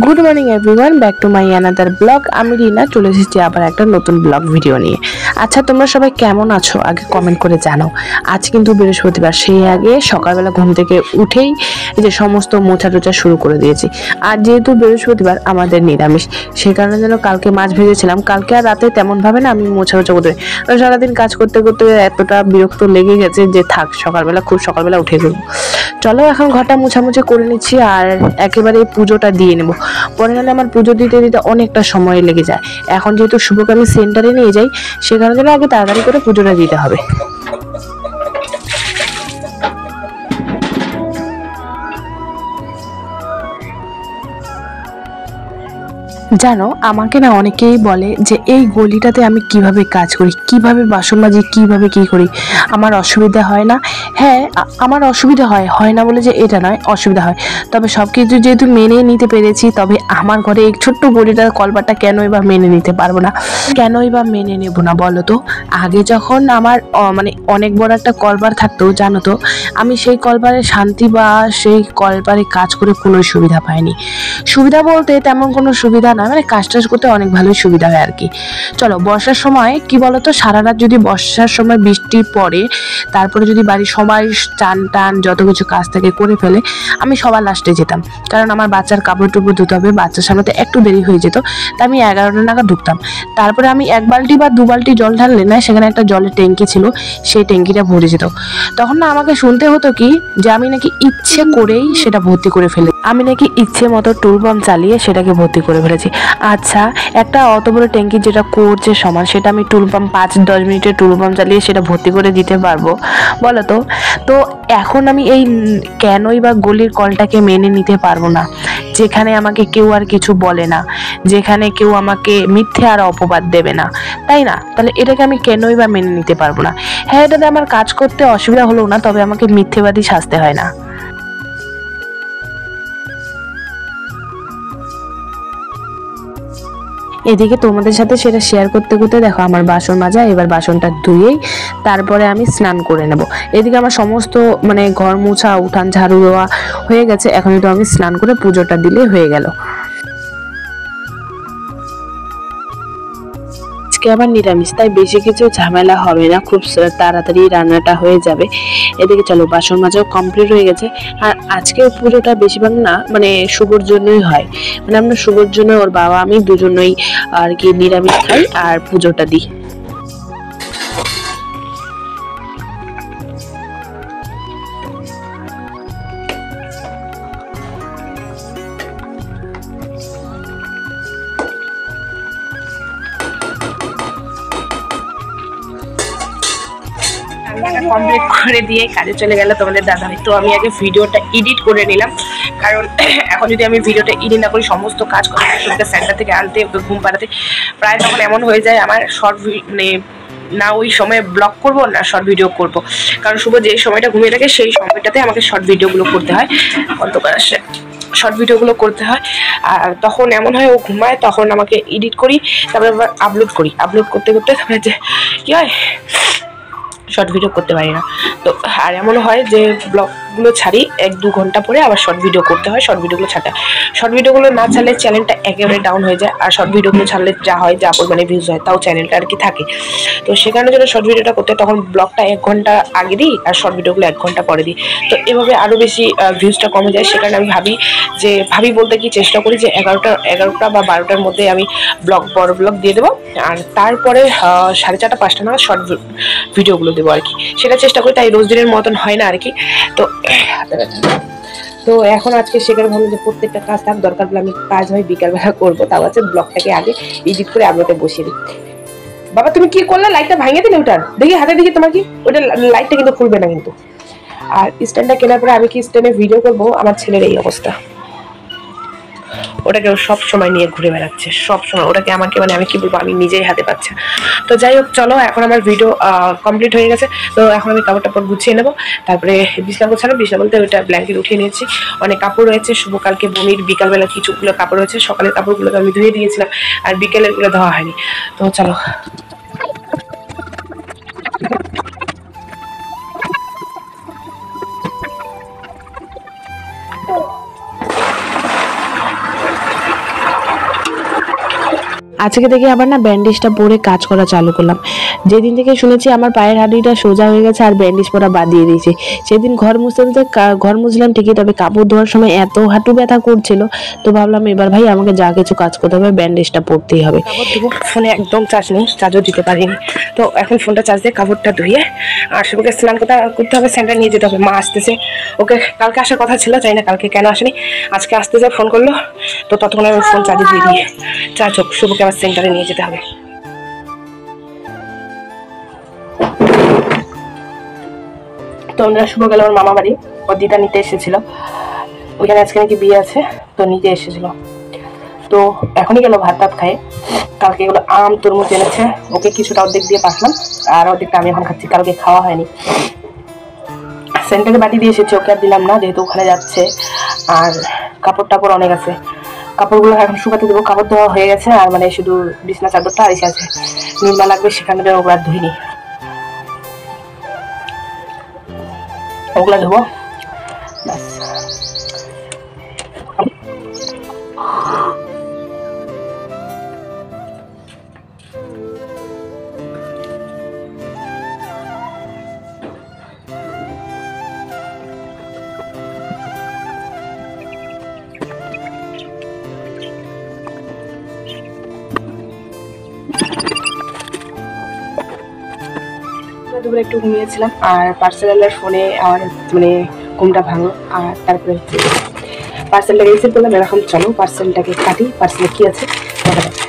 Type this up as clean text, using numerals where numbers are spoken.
Good morning everyone, back to my another blog. আমি রিনা চলে এসেছি আবার একটা নতুন ব্লগ ভিডিও নিয়ে। আচ্ছা, তোমরা সবাই কেমন আছো আগে কমেন্ট করে জানাও। আজ কিন্তু বৃহস্পতিবার, সেই আগে সকালবেলা ঘুম থেকে উঠেই এই যে সমস্ত মোছা টোচা শুরু করে দিয়েছি। আর যেহেতু বৃহস্পতিবার আমাদের নিরামিষ, সে কারণে যেন কালকে মাছ ভেজেছিলাম। কালকে আর রাতে তেমনভাবে না আমি মোছা টোচা করতে, সারাদিন কাজ করতে করতে এতটা বিরক্ত লেগে গেছে যে থাক, খুব সকালবেলা উঠে করবো। চলো এখন ঘরটা মুছামুছি করে নিচ্ছি আর একেবারে পুজোটা দিয়ে নেবো। পরে নাহলে আমার পুজো দিতে দিতে অনেকটা সময় লেগে যায়। এখন যেহেতু শুভকে আমি সেন্টারে নিয়ে যাই, সে কারণে আগে তাড়াতাড়ি করে পুজোটা দিতে হবে। জানো, আমাকে না অনেকেই বলে যে এই গলিটাতে আমি কিভাবে কাজ করি, কিভাবে বাসন মাজি, কিভাবে কি করি, আমার অসুবিধা হয় না? হ্যাঁ, আমার অসুবিধা হয় না বলে যে এটা নয়, অসুবিধা হয়। তবে সব কিছু যেহেতু মেনে নিতে পেরেছি, তবে আমার ঘরে এই ছোট্ট গলিটার কলপারটা কেনই বা মেনে নিতে পারবো না, কেনই বা মেনে নেব না বলো তো? আগে যখন আমার মানে অনেক বড় একটা কলপার থাকতো, জানো তো, আমি সেই কলপারে শান্তি বা সেই কলপারে কাজ করে কোনো সুবিধা পাইনি। সুবিধা বলতে তেমন কোনো সুবিধা না, মানে কাজ টাজ করতে অনেক ভালোই সুবিধা হয় আর কি। চলো, বর্ষার সময় কি বলতো, সারা রাত যদি বর্ষার সময় বৃষ্টি পড়ে, তারপরে যদি বাড়ির সবাই চান টান যত কিছু কাজ থেকে করে ফেলে, আমি সবার লাস্টে যেতাম। কারণ আমার বাচ্চার কাপড় টুপড় ধুতে হবে, বাচ্চার সামনে একটু দেরি হয়ে যেত, তাই আমি 11টা নাগাদ ঢুকতাম। তারপরে আমি 1 বালতি বা 2 বালতি জল ঢাললে না, সেখানে একটা জলের ট্যাঙ্কি ছিল, সেই ট্যাঙ্কিটা ভরে যেত। তখন না আমাকে শুনতে হতো কি, যে আমি নাকি ইচ্ছে করেই সেটা ভর্তি করে ফেলে, আমি নাকি ইচ্ছে মতো টুল পাম্প চালিয়ে সেটাকে ভর্তি করে ফেলেছি। আচ্ছা, একটা অত বড় ট্যাঙ্কি যেটা করছে সমান, সেটা আমি টুল পাম্প 5-10 মিনিটে টুল পাম্প চালিয়ে সেটা ভর্তি করে দিতে পারবো বলো তো? তো এখন আমি এই কেনই বা গলির কলটাকে মেনে নিতে পারবো না, যেখানে আমাকে কেউ আর কিছু বলে না, যেখানে কেউ আমাকে মিথ্যে আর অপবাদ দেবে না, তাই না? তাহলে এটাকে আমি কেনই বা মেনে নিতে পারবো না? হ্যাঁ, এটাতে আমার কাজ করতে অসুবিধা হলো না, তবে আমাকে মিথ্যেবাদী সাজতে হয় না। এদিকে তোমাদের সাথে সেটা শেয়ার করতে করতে দেখো আমার বাসন মাজা, এবার বাসনটা ধুয়েই তারপরে আমি স্নান করে নেব। এদিকে আমার সমস্ত মানে ঘর মোছা, উঠান ঝাড়ু দেওয়া হয়ে গেছে, এখন তো আমি স্নান করে পুজোটা দিলে হয়ে গেল। আজকে আবার নিরামিষ, তাই বেশি কিছু ঝামেলা হবে না, খুব তাড়াতাড়ি রান্নাটা হয়ে যাবে। এদিকে চলো, বাসন মাজাও কমপ্লিট হয়ে গেছে। আর আজকে পুজোটা বেশিরভাগ না মানে শুভর জন্যই হয়, মানে আমরা শুভর জন্য, ওর বাবা আমি দুজনেই আর কি নিরামিষ খাই আর পুজোটা দিই। কমপ্লিট করে দিয়ে কাজে চলে গেল তোমাদের দাদাভাই। তো আমি আগে ভিডিওটা এডিট করে নিলাম, কারণ এখন যদি আমি ভিডিওটা এডিট না করি, সমস্ত কাজ করে সেন্টার থেকে আনতে, ওকে ঘুম পাড়াতে প্রায় তখন এমন হয়ে যায় আমার শর্ট মানে না ওই সময় ব্লগ করব না শর্ট ভিডিও করব, কারণ শুভ যে সময়টা ঘুমিয়ে থাকে সেই সময়টাতে আমাকে শর্ট ভিডিওগুলো করতে হয়, অন্ধকার আসে শর্ট ভিডিওগুলো করতে হয়। আর তখন এমন হয় ও ঘুমায়, তখন আমাকে এডিট করি, তারপরে আবার আপলোড করতে করতে তারপরে যে কী হয়, শর্ট ভিডিও করতে পারি না। তো আর এমন হয় যে ব্লগগুলো ছাড়ি 1-2 ঘন্টা পরে আবার শর্ট ভিডিও করতে হয়, শর্ট ভিডিওগুলো ছাড়তে হয়। শর্ট ভিডিওগুলো না ছাড়লে চ্যানেলটা একেবারে ডাউন হয়ে যায়, আর শর্ট ভিডিওগুলো ছাড়লে যা হয়, যা পরিমাণে ভিউজ হয়, তাও চ্যানেলটা আর কি থাকে। তো সেখানে জন্য শর্ট ভিডিওটা করতে তখন ব্লগটা 1 ঘন্টা আগে দিই আর শর্ট ভিডিওগুলো 1 ঘন্টা পরে দিই। তো এভাবে আরও বেশি ভিউজটা কমে যায়। সেখানে আমি ভাবি বলতে কি চেষ্টা করি যে 11টা বা 12টার মধ্যে আমি বড় ব্লগ দিয়ে দেবো, আর তারপরে 4:30-5টা নাগাদ শর্ট ভিডিওগুলো দেবো আর কি, সেটা চেষ্টা করি। তাই রোজ দিনের মতন হয় না আর কি। তো এখন আজকে সেখানে ভাবলাম যে প্রত্যেকটা কাজ থাক, দরকার হলে আমি কাজ হয় বিকালবেলা করবো, তাও আছে ব্লগটাকে আগে এডিট করে আপলোডে বসিয়ে দিই। বাবা তুমি কি করলে, লাইটটা ভাঙিয়ে দিলে ওটার? দেখি হাতে দেখি তোমার কি, ওটা লাইটটা কিন্তু খুলবে না কিন্তু। আর স্ট্যান্ডটা কেনার পরে আমি কি স্ট্যান্ডে ভিডিও করবো, আমার ছেলের এই অবস্থা, ওটাকে সব সময় নিয়ে ঘুরে বেড়াচ্ছে, সব সময় ওটাকে আমাকে মানে আমি কি বলবো, আমি নিজেই হাতে পাচ্ছি। তো যাই হোক, চলো এখন আমার ভিডিও কমপ্লিট হয়ে গেছে। তো এখন আমি কাপড় টাপড় গুছিয়ে নেবো, তারপরে বিছনা গোছানো, বিছনা বলতে ওইটা ব্ল্যাঙ্কেট উঠিয়ে নিয়েছি, অনেক কাপড় রয়েছে। শুভ কালকে বমির বিকালবেলা কিছুগুলো কাপড় রয়েছে, সকালের কাপড়গুলো তো আমি ধুয়ে দিয়েছিলাম, আর বিকেলের গুলো ধোয়া হয়নি। তো চলো। আজকে থেকে আবার না ব্যান্ডেজটা পরে কাজ করা চালু করলাম। যেদিন থেকে শুনেছি আমার পায়ের হাঁটুটা সোজা হয়ে গেছে আর ব্যান্ডেজ পরা বাদ দিয়ে দিয়েছি, সেদিন ঘর মুছতে ঘর মুছলাম ঠিকই, তবে কাপড় ধোয়ার সময় এত হাঁটু ব্যথা করছিল, তো ভাবলাম এবার ভাই আমাকে যা কিছু কাজ করতে হবে ব্যান্ডেজটা পরতেই হবে। কাপড় ধুবো, ফোনে একদম চার্জ নেই, চার্জও দিতে পারিনি, তো এখন ফোনটা চার্জ দিয়ে কাপড়টা ধুয়ে আর শুভকে স্নান করতে হবে, সেন্টার নিয়ে যেতে হবে। মা আসতেছে, ওকে কালকে আসার কথা ছিল, জানি না কালকে কেন আসেনি, আজকে আসতে যায় ফোন করলো, তো ততক্ষণ আমি ফোন চার্জে দিয়ে দিই, চার্জ হোক, শুভকে আবার সেন্টারে নিয়ে যেতে হবে। তো আমরা শুভ গেল আমার মামা বাড়ি, ওর দিদা নিতে এসেছিল, ওইখানে আজকে নাকি বিয়ে আছে, তো নিতে এসেছিল, তো এখনই গেল ভাত টাত খায়। কালকে এগুলো আম তরমুজ এনেছে, ওকে কিছুটা অর্ধেক দিয়ে পাঠালাম, আর অর্ধেকটা আমি এখন খাচ্ছি, কালকে খাওয়া হয়নি। সেন্টারে বাটি দিয়ে এসেছি, ওকে আর দিলাম না, যেহেতু ওখানে যাচ্ছে। আর কাপড় টাপড় অনেক আছে, কাপড়গুলো এখন শুকাতে দেবো। কাপড় ধোয়া হয়ে গেছে, আর মানে শুধু বিছনা চাদরটা এসে আছে, নির্মা লাগবে, সেখানে ওগুলো আর ধুইনি, ওগুলো ধোবো ব্যাস। দুপুরে একটু ঘুমিয়েছিলাম, আর পার্সেলের ফোনে আমার মানে ঘুমটা ভাঙো, আর তারপরে পার্সেলটাকে রিসিভ করলাম। এরকম চলো পার্সেলটাকে কাটি, পার্সেলে কি আছে দেখা যাক।